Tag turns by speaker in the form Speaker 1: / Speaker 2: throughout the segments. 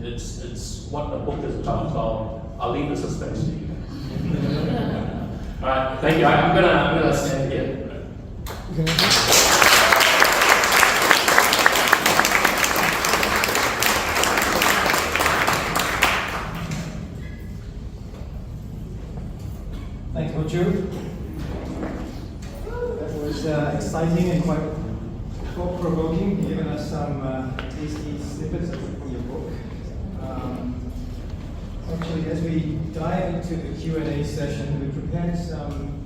Speaker 1: it's what the book is about. So I'll leave the suspense to you. All right, thank you. I'm gonna stand here.
Speaker 2: Thanks, Bochu. That was exciting and quite thought-provoking, giving us some tasty snippets from your book. Actually, as we dive into the Q&A session, we prepared some...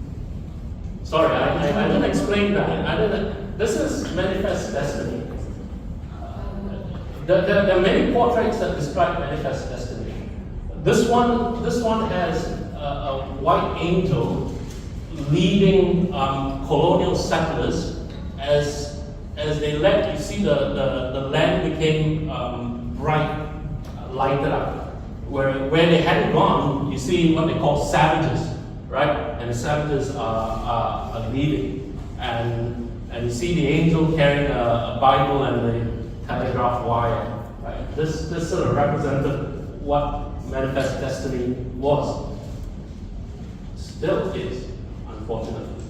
Speaker 1: Sorry, I didn't explain that. This is Manifest Destiny. There are many portraits that describe Manifest Destiny. This one has a white angel leading colonial settlers as they left. You see the land became bright, lighted up. Where they hadn't gone, you see what they call savages, right? And the savages are leaving, and you see the angel carrying a Bible and the telegraph wire. Right? This sort of represented what Manifest Destiny was. Still is, unfortunately.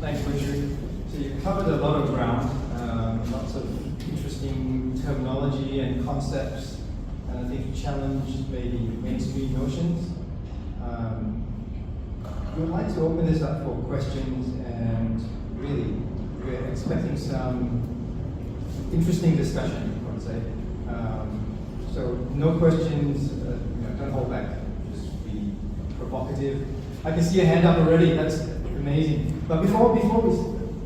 Speaker 2: Thanks, Richard. So you covered a lot of ground, lots of interesting terminology and concepts, and I think challenged maybe mainstream notions. We would like to open this up for questions, and really, we're expecting some interesting discussion, I would say. So no questions, don't hold back, just be provocative. I can see a hand up already, that's amazing. But before we,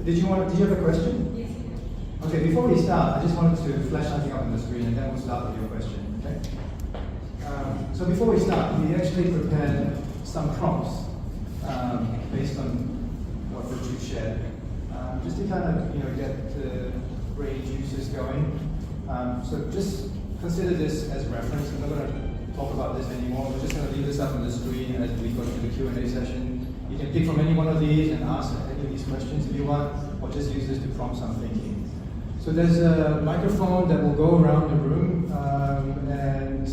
Speaker 2: did you have a question?
Speaker 3: Yes.
Speaker 2: Okay, before we start, I just wanted to flash something up on the screen and then we'll start with your question, okay? So before we start, we actually prepared some prompts based on what Richard shared, just to kind of get the brain juices going. So just consider this as reference. I'm not going to talk about this anymore. We're just going to leave this up on the screen as we go through the Q&A session. You can pick from any one of these and ask any of these questions if you want, or just use this to prompt some thinking. So there's a microphone that will go around the room, and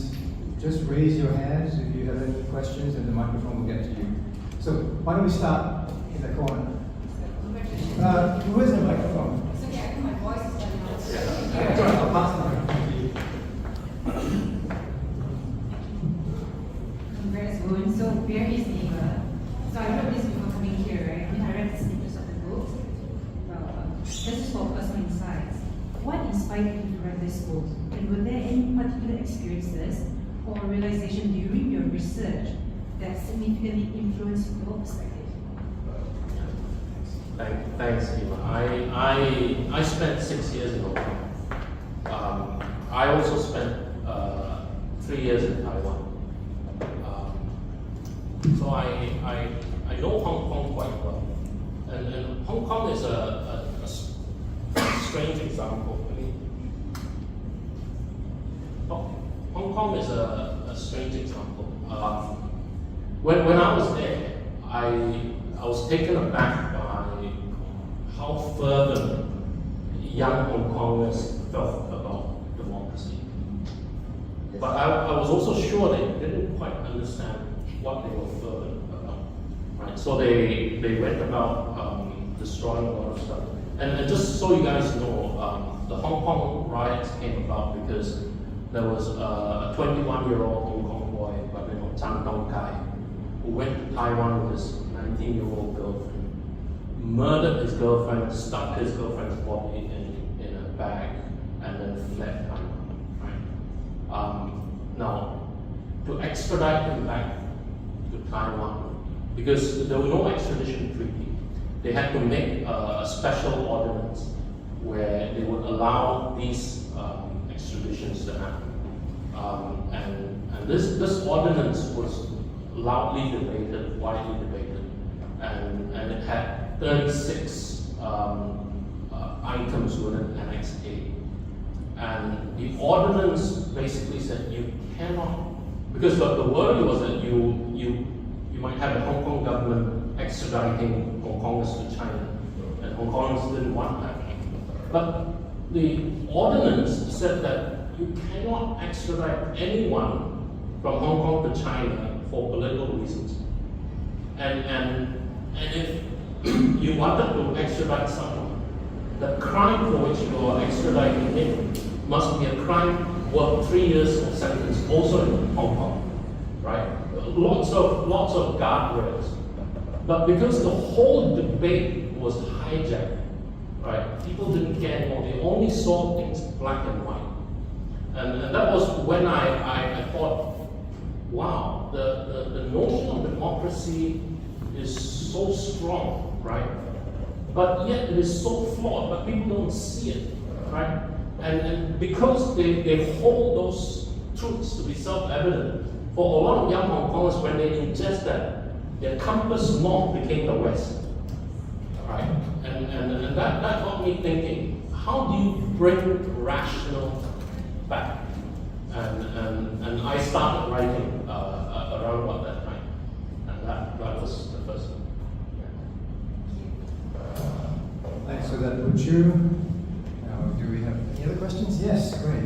Speaker 2: just raise your hands if you have any questions, and the microphone will get to you. So why don't we start in the corner? Who has the microphone?
Speaker 3: It's okay, I think my voice is coming out.
Speaker 2: That's all right, I'll pass the microphone to you.
Speaker 3: Congrats, Boon. So, bear his neighbor. So, I wrote this before coming here, right? I read the snippets of the book. Well, this is for personal insights. What inspired you to write this book? And were there any particular experiences or realization during your research that significantly influenced your perspective?
Speaker 1: Thanks, Eva. I spent 6 years in Hong Kong. I also spent 3 years in Taiwan. So I know Hong Kong quite well. And Hong Kong is a strange example. I mean, Hong Kong is a strange example. When I was there, I was taken aback by how fervent young Hong Kongers felt about democracy. But I was also sure they didn't quite understand what they were fervent about. Right? So they went about destroying a lot of stuff. And just so you guys know, the Hong Kong riots came about because there was a 21-year-old Hong Kong boy by the name of Chan Tong Kai who went to Taiwan with his 19-year-old girlfriend, murdered his girlfriend, stuck his girlfriend's body in a bag, and then fled Taiwan. Right? Now, to extradite him back to Taiwan, because there was no extradition treaty, they had to make a special ordinance where they would allow these extraditions to happen. And this ordinance was loudly debated, widely debated, and it had 36 items within Annex A. And the ordinance basically said you cannot, because the worry was that you might have the Hong Kong government extraditing Hong Kongers to China, and Hong Kongers didn't want that. But the ordinance said that you cannot extradite anyone from Hong Kong to China for political reasons. And if you wanted to extradite someone, the crime for which you are extraditing him must be a crime worth 3 years of sentence, also in Hong Kong, right? Lots of guardrails. But because the whole debate was hijacked, right? People didn't care anymore. They only saw things black and white. And that was when I thought, wow, the notion of democracy is so strong, right? But yet it is so flawed, but people don't see it, right? And because they hold those truths to be self-evident, for a lot of young Hong Kongers, when they ingest that, their compass north became the west, right? And that got me thinking, how do you bring rational back? And I started writing around about that time, and that was the first one.
Speaker 2: Thanks for that, Buchu. Now, do we have any other questions? Yes, great.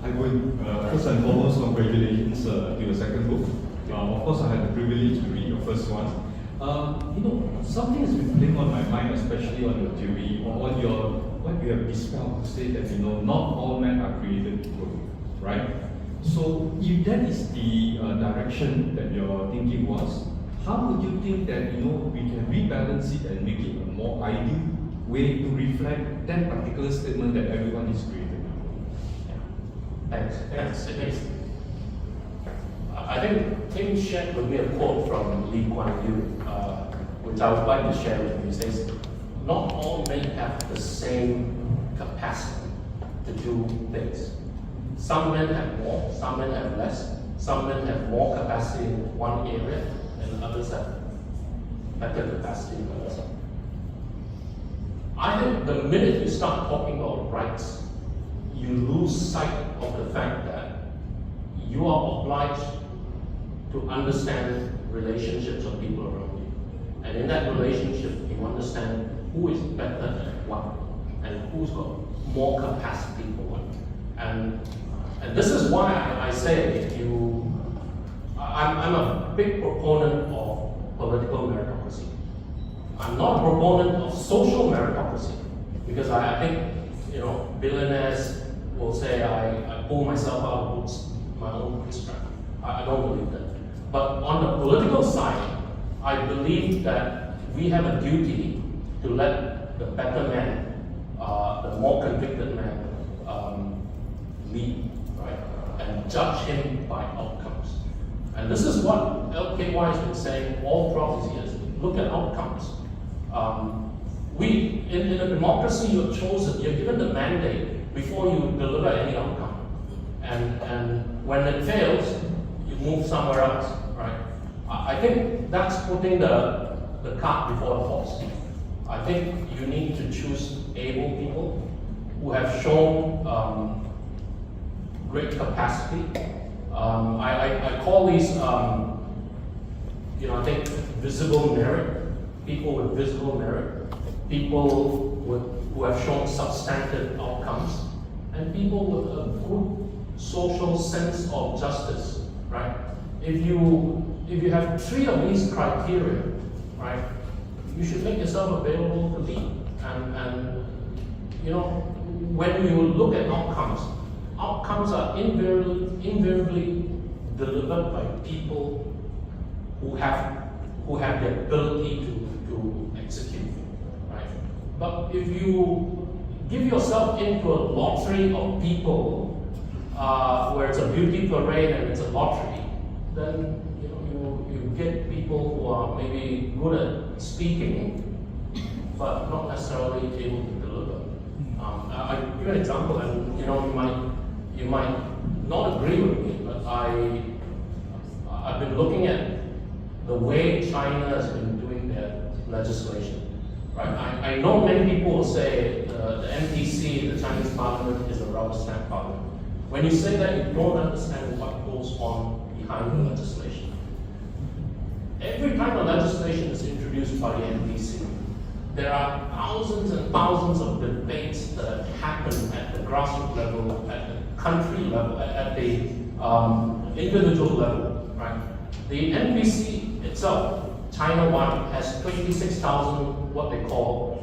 Speaker 4: Hi, Boon. First and foremost, congratulations to your second book. Of course, I had the privilege to read your first one. Something has been playing on my mind, especially on your theory, or on what you have dispelled to say that, not all men are created equal, right? So, if that is the direction that your thinking was, how would you think that, we can rebalance it and make it a more ideal way to reflect that particular statement that everyone is created?
Speaker 1: Thanks. I think Tim shared with me a quote from Lee Kuan Yew, which I would like to share with you. He says, not all men have the same capacity to do things. Some men have more, some men have less, some men have more capacity in one area, and others have better capacity in others. I think the minute you start talking about rights, you lose sight of the fact that you are obliged to understand relationships of people around you. And in that relationship, you understand who is better at what and who's got more capacity for what. And this is why I say I'm a big proponent of political meritocracy. I'm not a proponent of social meritocracy, because I think billionaires will say I pull myself out of my own bootstrap. I don't believe that. But on the political side, I believe that we have a duty to let the better man, the more convicted man, lead, right? And judge him by outcomes. And this is what LKY has been saying all throughout his years. Look at outcomes. In a democracy, you're chosen, you're given the mandate before you deliver any outcome. And when it fails, you move somewhere else, right? I think that's putting the cart before the horse. I think you need to choose able people who have shown great capacity. I call these, I think visible merit, people with visible merit, people who have shown substantive outcomes, and people with a good social sense of justice, right? If you have 3 of these criteria, right, you should make yourself available to lead. And when you look at outcomes are invariably delivered by people who have the ability to execute, right? But if you give yourself into a lottery of people where it's a beauty parade and it's a lottery, then you get people who are maybe good at speaking, but not necessarily able to deliver. I'll give you an example, and you might not agree with me, but I've been looking at the way China has been doing their legislation. Right? I know many people will say the NPC, the Chinese Parliament, is a rubber stamp parliament. When you say that, you don't understand what goes on behind the legislation. Every time a legislation is introduced by the NPC, there are thousands and thousands of grassroots level, at the country level, at the individual level, right? The NPC itself, China-wide, has 26,000 what they call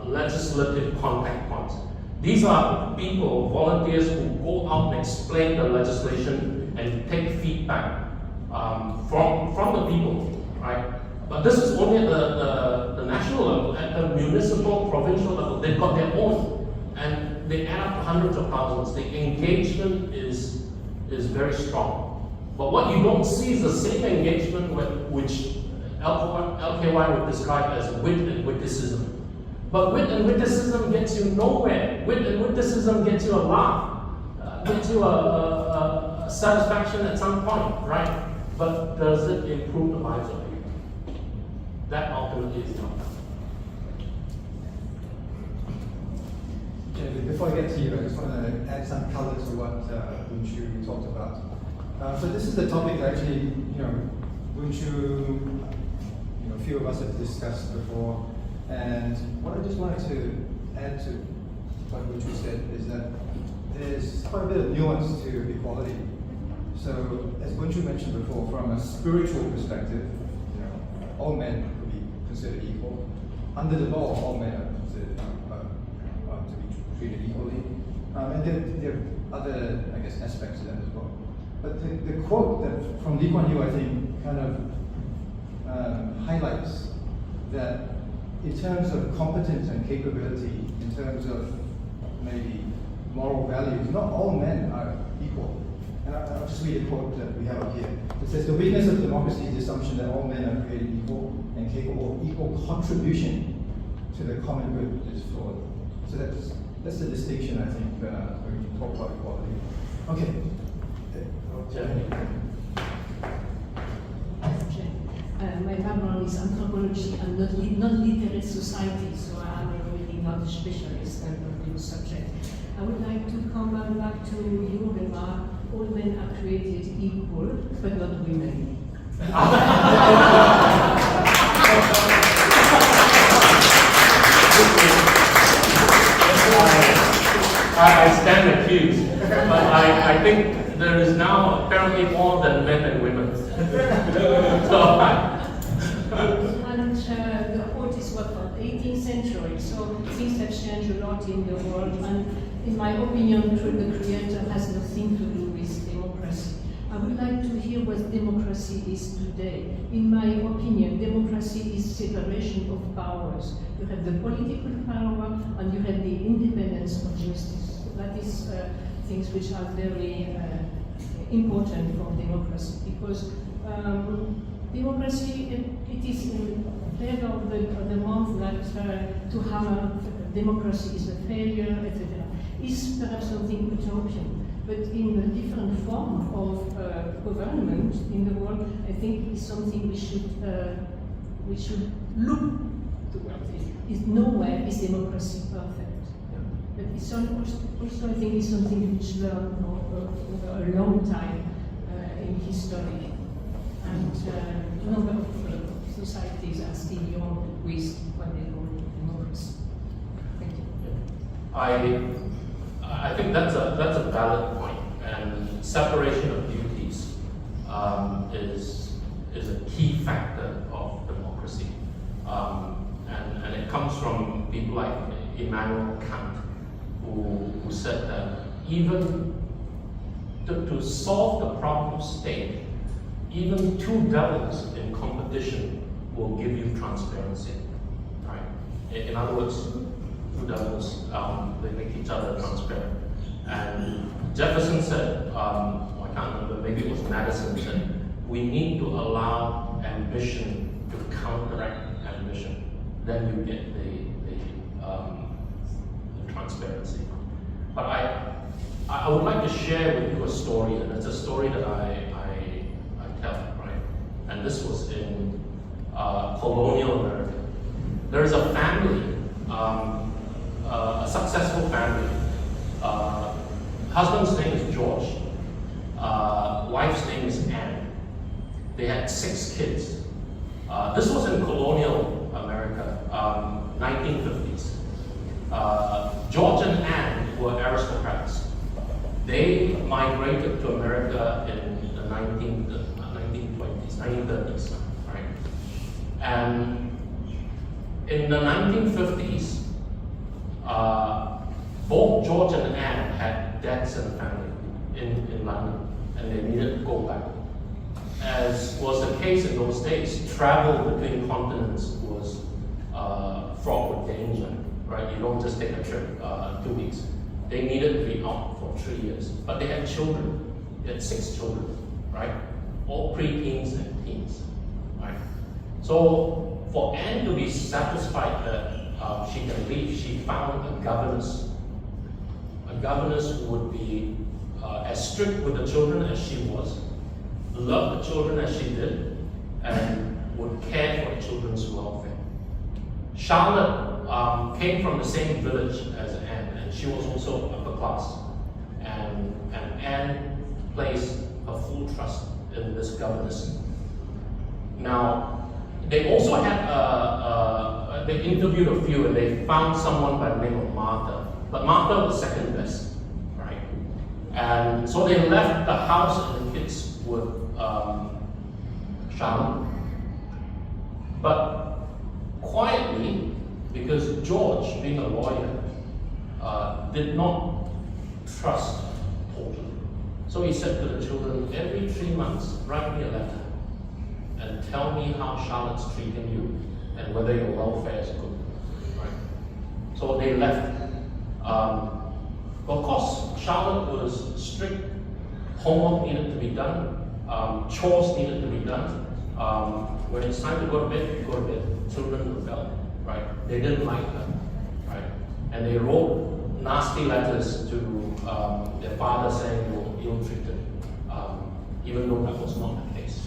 Speaker 1: legislative contact points. These are people, volunteers who go out and explain the legislation and take feedback from the people, right? But this is only at the national level. At the municipal, provincial level, they've got their own, and they add up to hundreds of thousands. The engagement is very strong. But what you don't see is the same engagement which LKY would describe as wit and witticism. But wit and witticism gets you nowhere. Wit and witticism gets you a laugh, gets you a satisfaction at some point, right? But does it improve the lives of people? That ultimately is not.
Speaker 2: Okay, before I get to you, I just want to add some color to what Boon Chu talked about. So this is the topic that actually, Boon Chu, a few of us have discussed before. And what I just wanted to add to what Boon Chu said is that there's quite a bit of nuance to equality. So, as Boon Chu mentioned before, from a spiritual perspective, all men could be considered equal. Under the law, all men are considered to be treated equally. And there are other, aspects of that as well. But the quote that from Lee Kuan Yew, I think, kind of highlights that in terms of competence and capability, in terms of maybe moral values, not all men are equal. And I'll just read a quote that we have up here. It says, "The weakness of democracy is the assumption that all men are created equal and capable of equal contribution to the common good is flawed." So that's the distinction, I think, when we talk about equality. Okay.
Speaker 5: My background is anthropology and non-literate society, so I'm really not a specialist on the subject. I would like to come back to your remark, all men are created equal, but not women.
Speaker 1: I stand accused, but I think there is now apparently more than men and women.
Speaker 5: And the quote is what, from 18th century, so things have changed a lot in the world, and in my opinion, the Creator has nothing to do with democracy. I would like to hear what democracy is today. In my opinion, democracy is separation of powers. You have the political power and you have the independence of justice. That is things which are very important for democracy, because democracy, it is in favor of the month that to hammer democracy is a failure, etc. is perhaps something utopian. But in a different form of government in the world, I think is something we should look towards. Nowhere is democracy perfect. But it's also, I think, is something which learned over a long time in history. And a number of societies are still young with what they call democracy. Thank you.
Speaker 1: I think that's a valid point, and separation of duties is a key factor of democracy, and it comes from people like Immanuel Kant, who said that even to solve the problem of state, even two devils in competition will give you transparency, right? In other words, two devils, they make each other transparent. And Jefferson said, I can't remember, maybe it was Madison said, we need to allow ambition to counteract ambition. Then you get the transparency. But I would like to share with you a story, and it's a story that I tell, right? And this was in colonial America. There is a family, a successful family. Husband's name is George. Wife's name is Anne. They had 6 kids. This was in colonial America, 1950s. George and Anne were migrated to America in the 1920s, 1930s, right? And in the 1950s, both George and Anne had debts in the family in London, and they needed to go back. As was the case in those days, travel between continents was fraught with danger, right? You don't just take a trip 2 weeks. They needed to be out for 3 years, but they had children. They had 6 children, right? All pre-teens and teens, right? So for Anne to be satisfied that she can leave, she found a governess. A governess who would be as strict with the children as she was, loved the children as she did, and would care for the children's welfare. Charlotte came from the same village as Anne, and she was also upper class. And Anne placed her full trust in this governess. Now, they also had, they interviewed a few and they found someone by the name of Martha. But Martha was second best, right? And so they left the house and the kids with Charlotte. But quietly, because George, being a lawyer, did not trust totally. So he said to the children, every 3 months, write me a letter and tell me how Charlotte's treating you and whether your welfare is good. Right? So they left. Of course, Charlotte was strict. Homework needed to be done. Chores needed to be done. When it's time to go to bed, you go to bed. Children rebelled, right? They didn't like her, right? And they wrote nasty letters to their father saying they were ill-treated, even though that was not the case.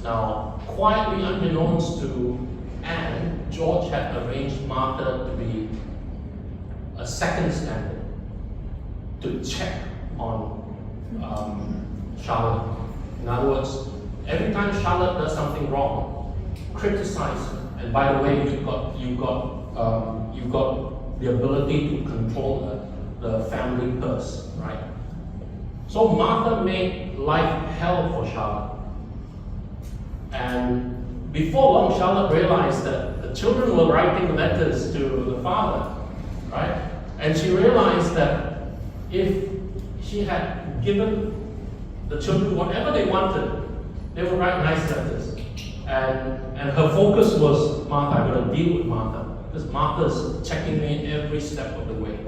Speaker 1: Now, quietly, unbeknownst to Anne, George had arranged Martha to be a second standard to check on Charlotte. In other words, every time Charlotte does something wrong, criticize her. And by the way, you've got the ability to control the family purse, right? So Martha made life hell for Charlotte. And before long, Charlotte realized that the children were writing letters to the father, right? And she realized that if she had given the children whatever they wanted, they would write nice letters. And her focus was, Martha, I'm going to deal with Martha. Because Martha's checking me every step of the way,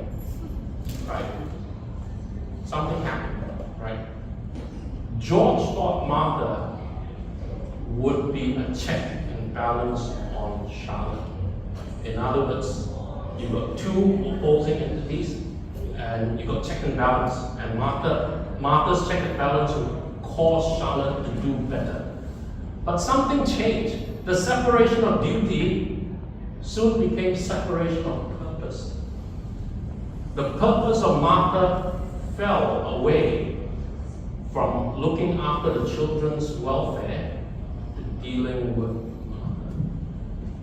Speaker 1: right? Something happened, right? George thought Martha would be a check and balance on Charlotte. In other words, you've got two opposing entities, and you've got check and balance. And Martha's check and balance would cause Charlotte to do better. But something changed. The separation of duty soon became separation of purpose. The purpose of Martha fell away from looking after the children's welfare to dealing with Martha.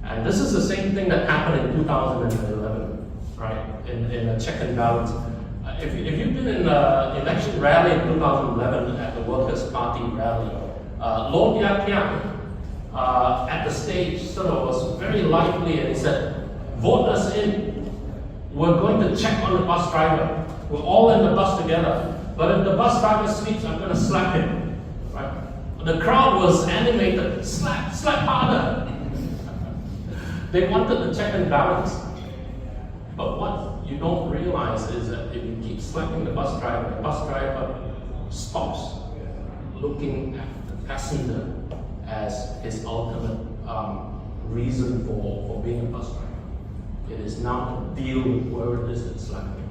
Speaker 1: And this is the same thing that happened in 2011, right? In a check and balance. If you've been in the election rally in 2011 at the Workers' Party rally, Loh Thia Khiang at the stage sort of was very lively and he said, vote us in. We're going to check on the bus driver. We're all in the bus together. But if the bus driver sleeps, I'm going to slap him. Right? The crowd was animated. Slap harder. They wanted the check and balance. But what you don't realize is that if you keep slapping the bus driver stops looking at the passenger as his ultimate reason for being a bus driver. It is now to deal with whoever it is that's slapping.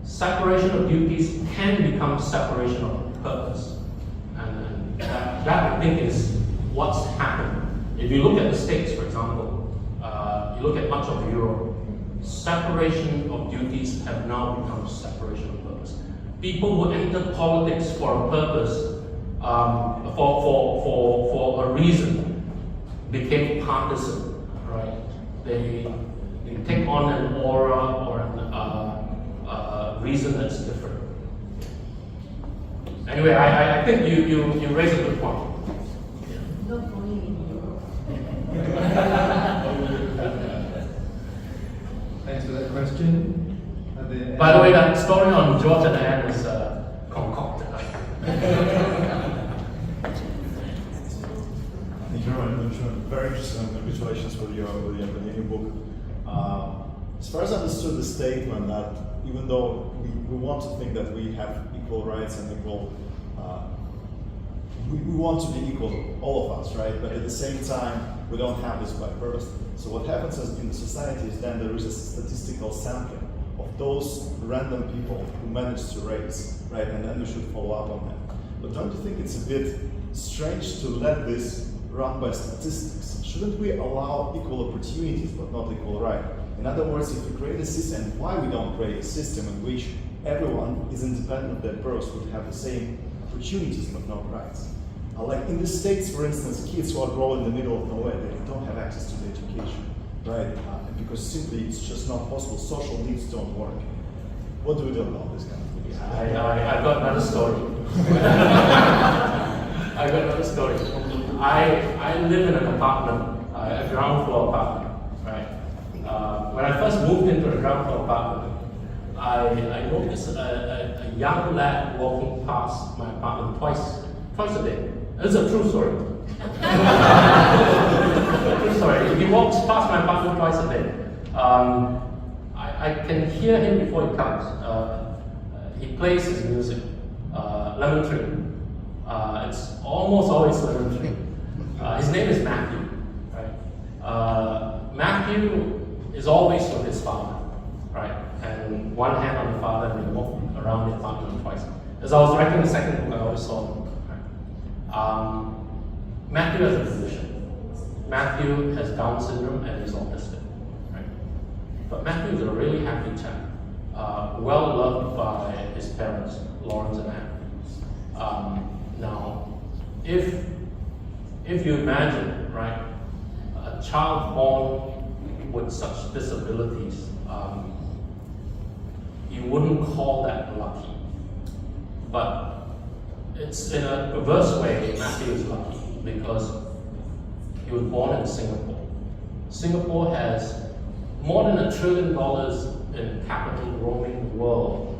Speaker 1: Separation of duties can become separation of purpose. And that I think is what's happened. If you look at the States, for example, you look at much of Europe, separation of duties have now become separation of purpose. People who enter politics for a purpose, for a reason, became partisan, right? They take on an aura or a reason that's different. Anyway, I think you raised a good point.
Speaker 5: Not only in Europe.
Speaker 2: Thanks for that question.
Speaker 1: By the way, that story on George and Anne is concocted.
Speaker 6: Thank you very much. Very interesting. Congratulations for your new book. As far as I understood the statement that even though we want to think that we have equal rights and equal, we want to be equal, all of us, right? But at the same time, we don't have this by purpose. So what happens in the society is then there is a statistical sampling of those random people who manage to raise, right? And then we should follow up on that. But don't you think it's a bit strange to let this run by statistics? Shouldn't we allow equal opportunities but not equal right? In other words, if we create a system, why we don't create a system in which everyone is independent of their birth would have the same opportunities but not rights? Like in the States, for instance, kids who are grown in the middle of nowhere, they don't have access to the education, right? Because simply it's just not possible. Social needs don't work. What do we do about this kind of thing?
Speaker 1: I've got another story. I've got another story. I live in an apartment, a ground floor apartment, right? When I first moved into a ground floor apartment, I noticed a young lad walking past my apartment twice a day. It's a true story. True story. He walks past my apartment twice a day. I can hear him before he comes. He plays his music, Lemon Tree. It's almost always Lemon Tree. His name is Matthew. Right? Matthew is always with his father, right? And one hand on the father, and they walk around the apartment twice. As I was writing the second book, I always saw him. Matthew has a condition. Matthew has Down syndrome and he's autistic. Right? But Matthew is a really happy chap, well loved by his parents, Lawrence and Anne. Now, if you imagine, right, a child born with such disabilities, you wouldn't call that lucky. But it's in a perverse way, Matthew is lucky because he was born in Singapore. Singapore has more than $1 trillion in capital roaming the world,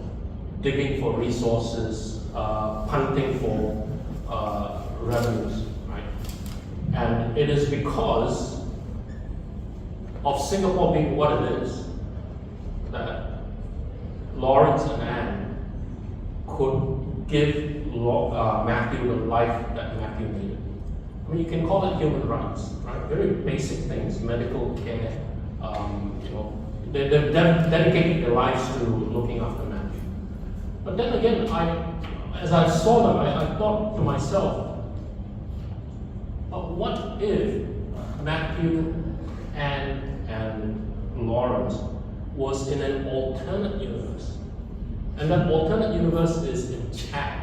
Speaker 1: digging for resources, hunting for revenues, right? And it is because of Singapore being what it is that Lawrence and Anne could give Matthew the life that Matthew needed. I mean, you can call it human rights, right? Very basic things, medical care. They've dedicated their lives to looking after Matthew. But then again, as I saw them, I thought to myself, but what if Matthew and Lawrence was in an alternate universe? And that alternate universe is in Chad,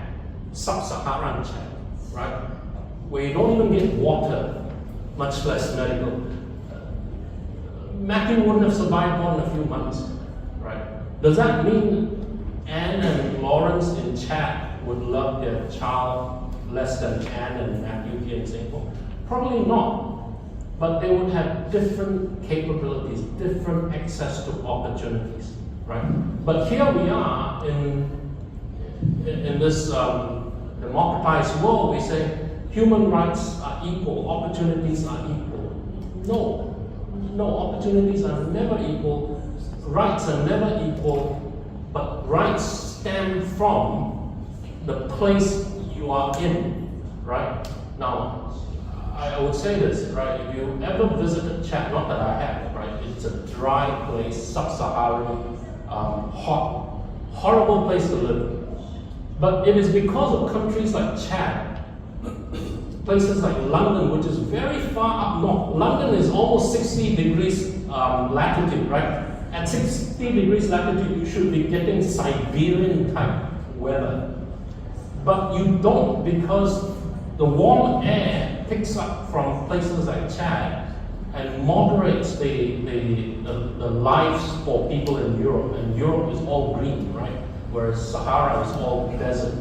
Speaker 1: sub-Saharan Chad, right? Where you don't even get water, much less medical. Matthew wouldn't have survived more than a few months, right? Does that mean Anne and Lawrence in Chad would love their child less than Anne and Matthew here in Singapore? Probably not. But they would have different capabilities, different access to opportunities, right? But here we are in this democratized world, we say human rights are equal, opportunities are equal. No, opportunities are never equal, rights are never equal, but rights stem from the place you are in, right? Now, I would say this, right? If you ever visited Chad, not that I have, right? It's a dry place, sub-Saharan, hot, horrible place to live. But it is because of countries like Chad, places like London, which is very far up north. London is almost 60 degrees latitude, right? At 60 degrees latitude, you should be getting Siberian type weather. But you don't, because the warm air picks up from places like Chad and moderates the lives for people in Europe, and Europe is all green, right? Whereas Sahara is all desert,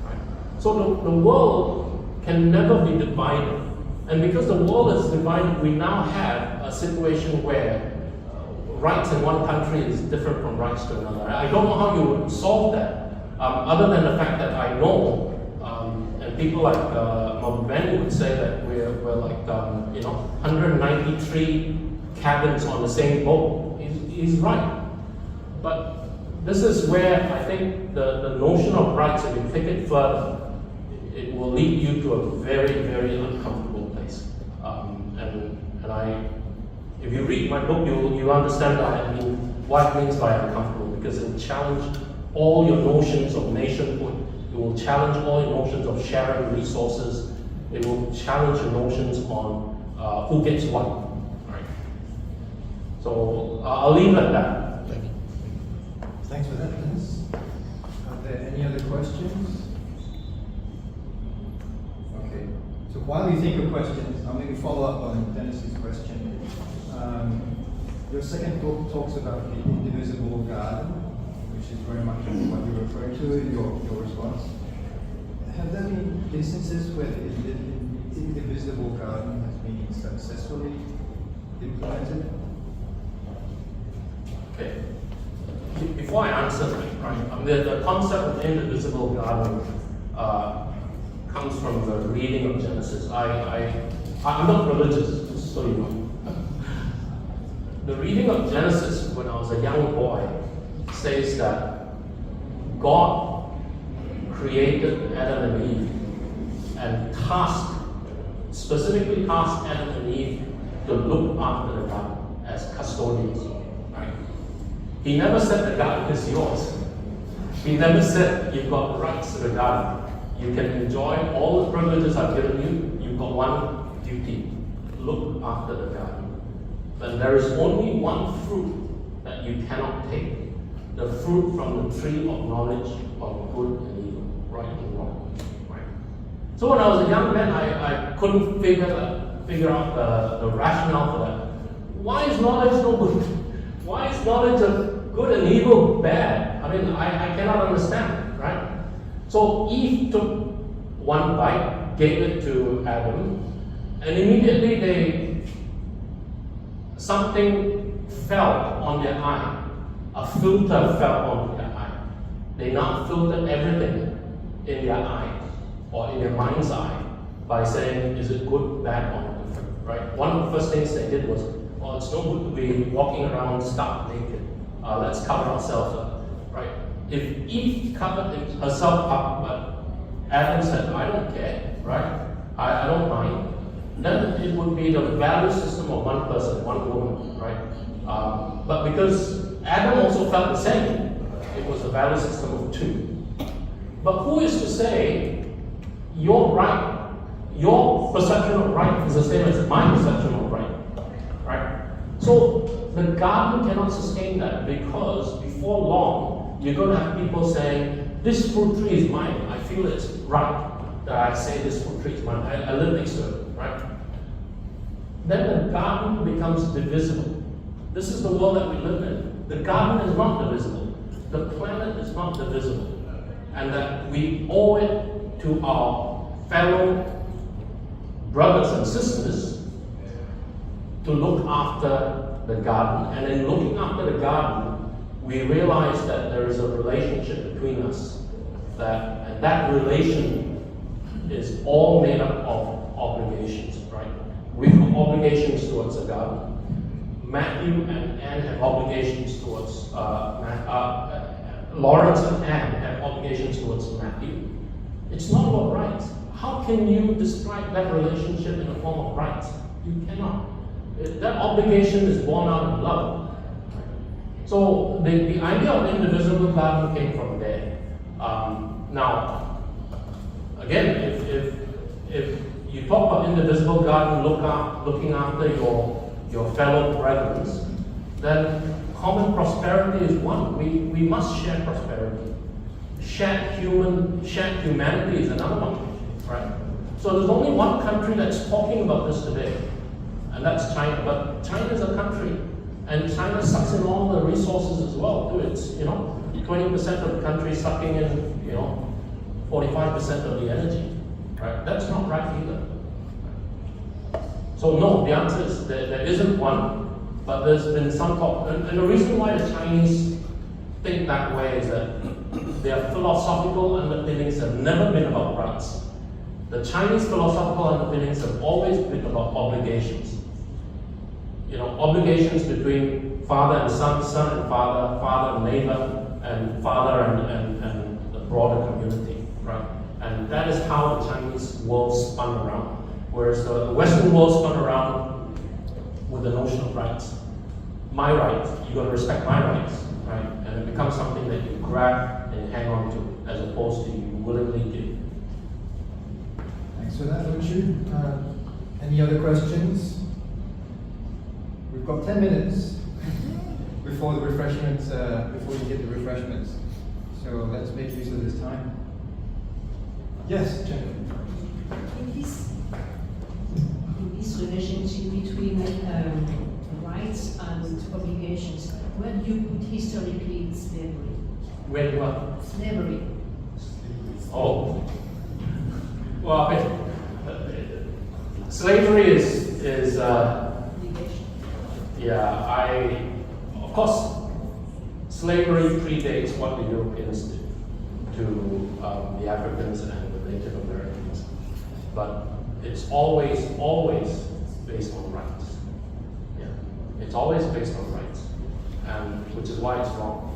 Speaker 1: right? So the world can never be divided. And because the world is divided, we now have a situation where rights in one country is different from rights to another. I don't know how you would solve that, other than the fact that I know, and people like Mabubeni would say that we're like, 193 cabins on the same boat. He's right. But this is where I think the notion of rights, if you take it further, it will lead you to a very, very uncomfortable place. If you read my book, you understand what it means by uncomfortable, because it will challenge all your notions of nationhood. It will challenge all your notions of sharing resources. It will challenge your notions on who gets what. Right. So I'll leave it at that. Thank you.
Speaker 2: Thanks for that, Dennis. Are there any other questions? Okay. So while you think of questions, I'll maybe follow up on Dennis's question. Your second book talks about the indivisible garden, which is very much what you're referring to in your response. Have there been instances where the indivisible garden has been successfully implemented?
Speaker 1: Okay. Before I answer that, right, the concept of indivisible garden comes from the reading of Genesis. I'm not religious, just so you know. The reading of Genesis when I was a young boy says that God created Adam and Eve and specifically tasked Adam and Eve to look after the garden as custodians. Right? He never said the garden is yours. He never said you've got rights to the garden. You can enjoy all the privileges I've given you. You've got one duty: look after the garden. But there is only one fruit that you cannot take: the fruit from the tree of knowledge of good and evil, right and wrong. Right. So when I was a young man, I couldn't figure out the rationale for that. Why is knowledge no good? Why is knowledge of good and evil bad? I mean, I cannot understand, right? So Eve took one bite, gave it to Adam, and immediately something fell on their eye. A filter fell on their eye. They now filtered everything in their eye or in their mind's eye by saying, is it good, bad, or different, right? One of the first things they did was, well, it's no good to be walking around stark naked. Let's cover ourselves up, right? If Eve covered herself up, but Adam said, I don't care, right? I don't mind. Then it would be the value system of one person, one woman, right? But because Adam also felt the same, it was a value system of two. But who is to say your right, your perception of right is the same as my perception of right, right? So the garden cannot sustain that, because before long, you're going to have people saying, this fruit tree is mine. I feel it's right that I say this fruit tree is mine. I live next to it, right? Then the garden becomes divisible. This is the world that we live in. The garden is not divisible. The planet is not divisible. And that we owe it to our fellow brothers and sisters to look after the garden. And in looking after the garden, we realize that there is a relationship between us. And that relation is all made up of obligations, right? We have obligations towards the garden. Matthew and Anne have obligations towards, Lawrence and Anne have obligations towards Matthew. It's not about rights. How can you describe that relationship in the form of rights? You cannot. That obligation is born out of love. So the idea of indivisible garden came from there. Now, again, if you talk about indivisible garden, looking after your fellow brethren, then common prosperity is one. We must share prosperity. Shared humanity is another one, right? So there's only one country that's talking about this today, and that's China. But China is a country, and China sucks in all the resources as well too. It's 20% of the country sucking in 45% of the energy, right? That's not right either. So no, the answer is there isn't one, but there's been some talk. And the reason why the Chinese think that way is that their philosophical underpinnings have never been about rights. The Chinese philosophical underpinnings have always been about obligations. You know, obligations between father and son, son and father, father and neighbor, and father and the broader community, right? And that is how the Chinese world spun around. Whereas the Western world spun around with the notion of rights. My right, you got to respect my rights, right? And it becomes something that you grab and hang on to, as opposed to you willingly give.
Speaker 2: Thanks for that, Luchu. Any other questions? We've got 10 minutes before the refreshments, before you get the refreshments. So let's make use of this time. Yes, Jennifer.
Speaker 5: In this relationship between rights and obligations, where do you put historically slavery?
Speaker 1: Where what?
Speaker 5: Slavery.
Speaker 1: Oh. Well, slavery is
Speaker 5: Obligation.
Speaker 1: yeah, of course, slavery predates what the Europeans did to the Africans and the Native Americans. But it's always based on rights. Yeah, it's always based on rights, and which is why it's wrong.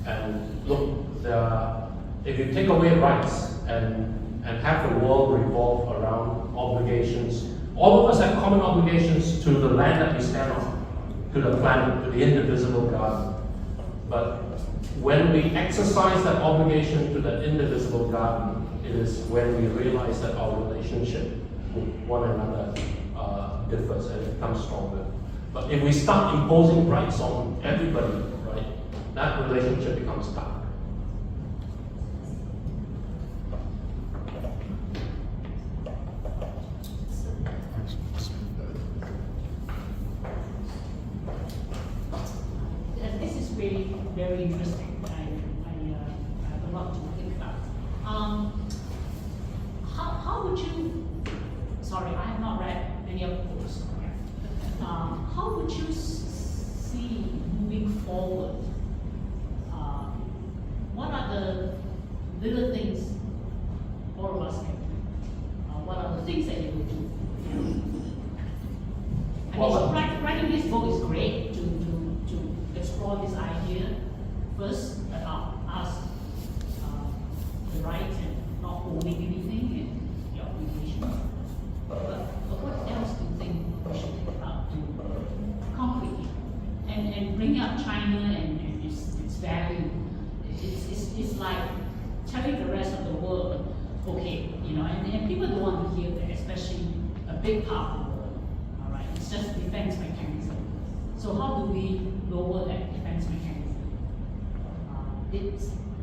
Speaker 1: And look, if you take away rights and have the world revolve around obligations, all of us have common obligations to the land that we stand on, to the planet, to the indivisible garden. But when we exercise that obligation to the indivisible garden, it is when we realize that our relationship with one another differs and it becomes stronger. But if we start imposing rights on everybody, right, that relationship becomes dark.
Speaker 7: This is really very interesting. I have a lot to think about. How would you? Sorry, I have not read any of the books. How would you see moving forward? What are the little things all of us can do? What are the things that you would do? I mean, writing this book is great to explore this idea first about us, the right and not owning anything and your obligations. But what else do you think we should think about to concretely and bring up China and its value? It's like telling the rest of the world, okay, you know, and people don't want to hear that, especially a big part of the world. All right, it's just a defense mechanism. So how do we lower that defense mechanism?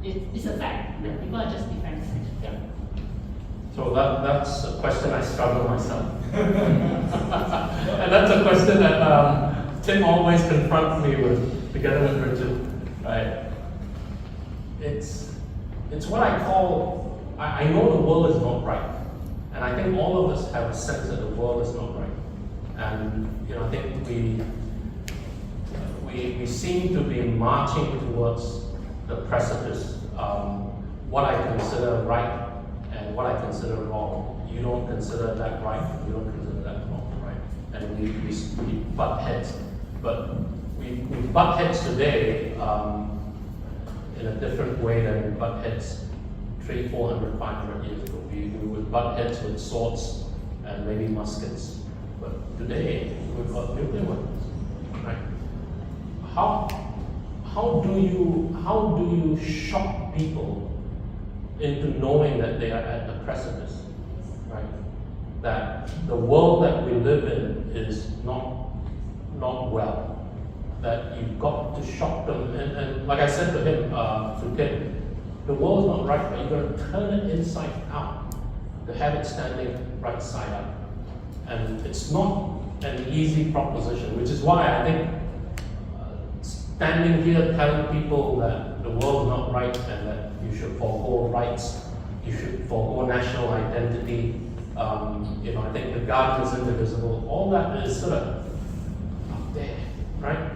Speaker 7: It's a fact.
Speaker 1: Yeah.
Speaker 7: People are just defensive.
Speaker 1: Yeah. So that's a question I struggle myself. And that's a question that Tim always confronts me with, together with Richard, right? It's what I call, I know the world is not right. And I think all of us have a sense that the world is not right. And, you know, I think we seem to be marching towards the precipice. What I consider right and what I consider wrong. You don't consider that right, you don't consider that wrong, right? And we butt heads. But we butt heads today in a different way than we butt heads 300, 400, 500 years ago. We would butt heads with swords and maybe muskets. But today, we've got nuclear weapons, right? How do you shock people into knowing that they are at the precipice, right? That the world that we live in is not well. That you've got to shock them, and like I said to him, to Tim, the world's not right, but you've got to turn it inside out to have it standing right side up. And it's not an easy proposition, which is why I think standing here telling people that the the world is not right and that you should forego rights, you should forego national identity. I think the garden is indivisible. All that is sort of up there, right?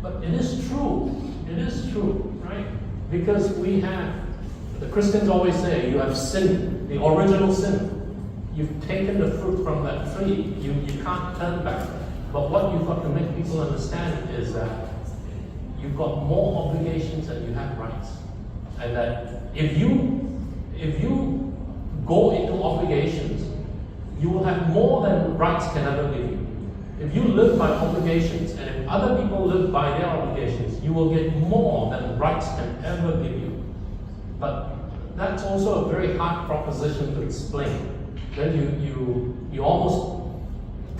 Speaker 1: But it is true. It is true, right? Because the Christians always say, you have sinned, the original sin. You've taken the fruit from that tree. You can't turn back. But what you've got to make people understand is that you've got more obligations than you have rights. And that if you go into obligations, you will have more than rights can ever give you. If you live by obligations, and if other people live by their obligations, you will get more than rights can ever give you. But that's also a very hard proposition to explain. Then you almost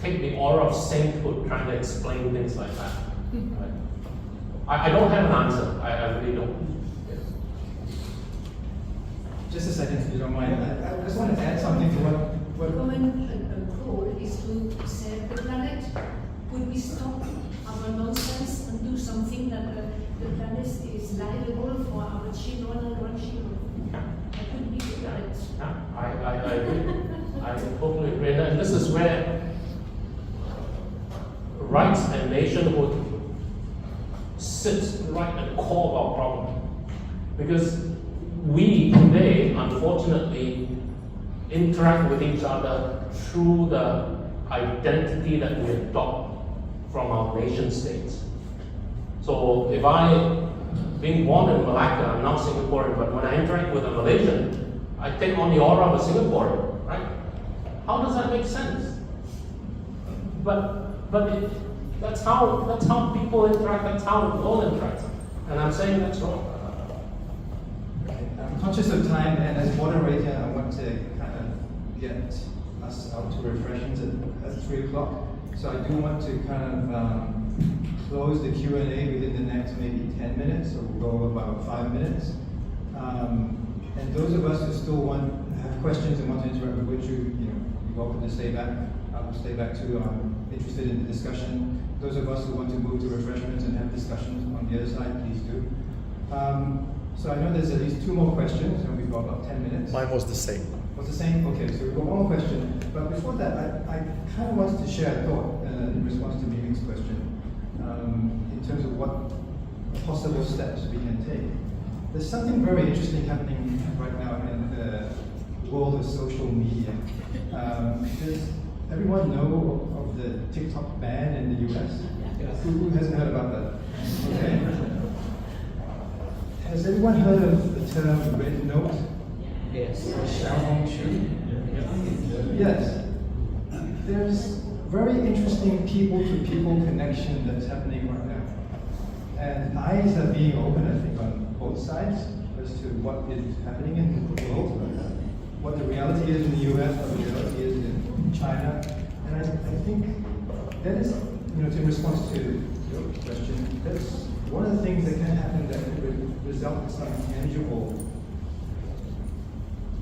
Speaker 1: take the aura of sainthood trying to explain things like that. Right? I don't have an answer. I really don't.
Speaker 2: Just a second, if you don't mind. I just want to add something to what
Speaker 8: Common goal is to save the planet. Could we stop our nonsense and do something that the planet is liable for our children and grandchildren? That could be the planet.
Speaker 1: Yeah, I agree. I totally agree. And this is where rights and nationhood sits right at the core of our problem. Because we today, unfortunately, interact with each other through the identity that we adopt from our nation states. So if being born in Malacca, I'm not Singaporean, but when I interact with a Malaysian, I take on the aura of a Singaporean, right? How does that make sense? That's how people interact, that's how the world interacts. And I'm saying that's wrong.
Speaker 2: I'm conscious of time, and as moderator, I want to kind of get us out to refreshments at 3 o'clock. So I do want to kind of close the Q&A within the next maybe 10 minutes, or we'll go about 5 minutes. And those of us who still have questions and want to interact with you're welcome to stay back. I will stay back too. I'm interested in the discussion. Those of us who want to move to refreshments and have discussions on the other side, please do. So I know there's at least 2 more questions, and we've got about 10 minutes.
Speaker 6: Mine was the same.
Speaker 2: Was the same? Okay, so we've got 1 more question. But before that, I kind of wanted to share a thought in response to Mimi's question, in terms of what possible steps we can take. There's something very interesting happening right now in the world of social media. Does everyone know of the TikTok ban in the US? Who hasn't heard about that? Okay. Has everyone heard of the term red note?
Speaker 9: Yes.
Speaker 2: Xiaohongshu? Yes. There's very interesting people-to-people connection that's happening right now. And eyes are being opened, I think, on both sides as to what is happening in the world, what the reality is in the US, what the reality is in China. And I think that is, in response to your question, that's one of the things that can happen that could result in some tangible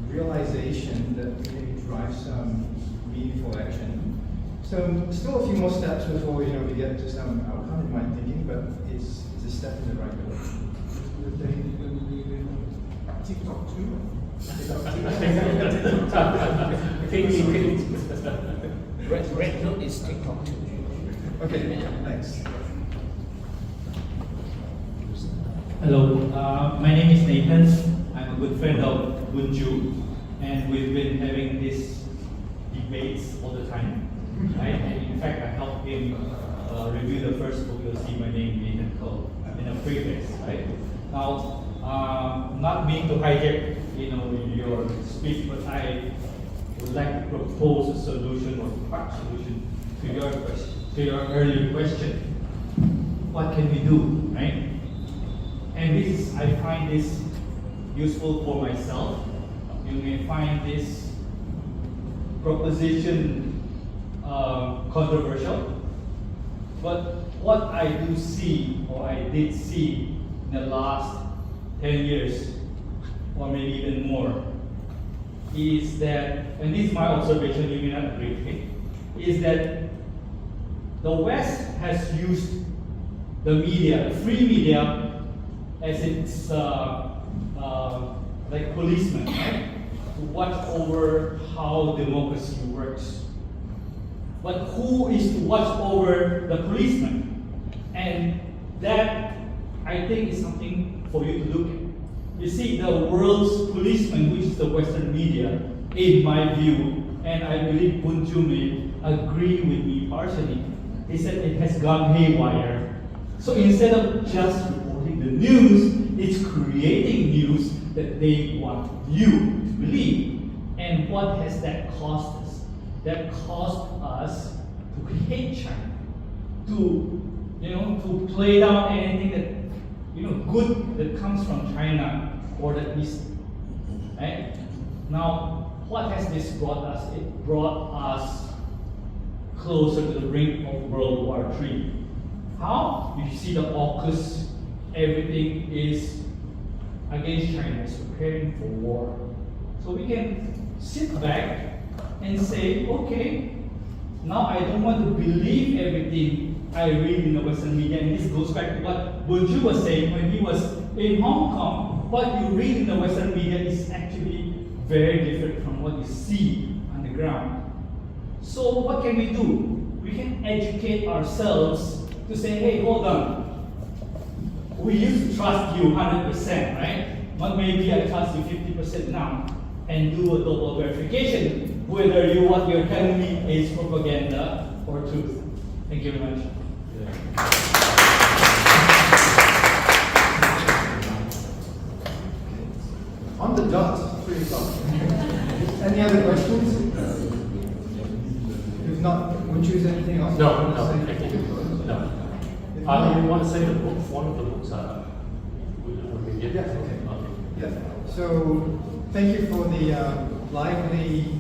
Speaker 2: realization that we maybe drive some meaningful action. So still a few more steps before we get to some outcome in my thinking, but it's a step in the right direction. TikTok too?
Speaker 9: Red note is TikTok too.
Speaker 2: Okay, thanks.
Speaker 10: Hello, my name is Nathan. I'm a good friend of Bunju, and we've been having these debates all the time. Right? And in fact, I helped him review the first book. You'll see my name being called in a preface. Right? Now, not meaning to hijack, your speech, but I would like to propose a solution or part solution to your question, to your earlier question. What can we do, right? And I find this useful for myself. You may find this proposition controversial, but what I do see, or I did see in the last 10 years, or maybe even more, is that, and this is my observation, you may not agree with me, is that the West has used the media, free media, as its like policeman, right? To watch over how democracy works. But who is to watch over the policeman? And that, I think, is something for you to look at. You see, the world's policeman, which is the Western media, in my view, and I believe Boon Chu may agree with me partially, is that it has gone haywire. So instead of just reporting the news, it's creating news that they want you to believe. And what has that cost us? That cost us to hate China, to to play down anything that good that comes from China or the East. Right? Now, what has this brought us? It brought us closer to the brink of World War III. How? You see the AUKUS, everything is against China, is preparing for war. So we can sit back and say, okay, now I don't want to believe everything I read in the Western media, and this goes back to what Boon Chu was saying when he was in Hong Kong. What you read in the Western media is actually very different from what you see on the ground. So what can we do? We can educate ourselves to say, hey, hold on. We used to trust you 100%, right? But maybe I trust you 50% now, and do a double verification whether what you're telling me is propaganda or truth. Thank you very much.
Speaker 2: On the dot, 3 o'clock. Any other questions? If not, would you choose anything else?
Speaker 1: No, thank you. No. I want to say the book, one of the books would be given.
Speaker 2: Yeah, okay. Yeah. So, thank you for the lively,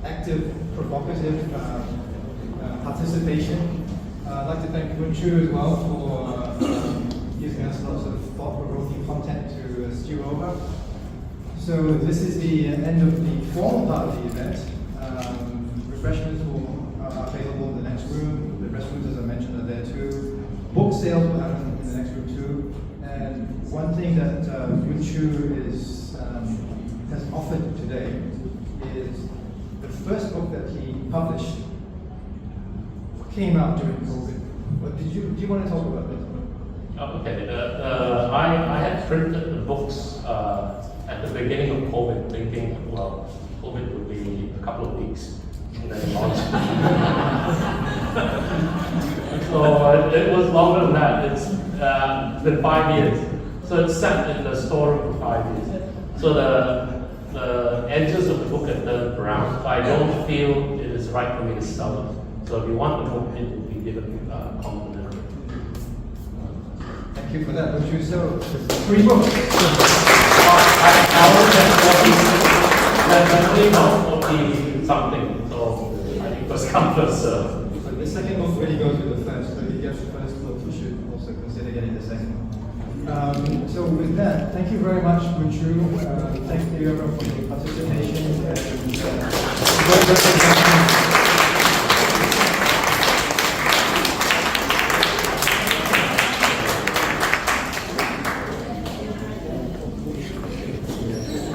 Speaker 2: active, provocative participation. I'd like to thank Boon Chu as well for giving us lots of thought-provoking content to stew over. So this is the end of the formal part of the event. Refreshments are available in the next room. The restrooms, as I mentioned, are there too. Book sales will happen in the next room too. And one thing that Boon Chu has offered today is the first book that he published came out during COVID. But do you want to talk about that?
Speaker 1: Okay. I had printed the books at the beginning of COVID, thinking, well, COVID would be a couple of weeks, and then launched. So it was longer than that. It's been 5 years. So it's sat in the storeroom for 5 years. So the edges of the book are turned brown. So I don't feel it is right for me to sell it. So if you want the book, it will be given complimentary.
Speaker 2: Thank you for that, Boon Chu. So, 3 books.
Speaker 1: I always have 40 something. So I think first come, first serve.
Speaker 2: So the second book really goes with the first. So if you get the first book, you should also consider getting the second one. So with that, thank you very much, Boon Chu. Thank you everyone for your participation. And,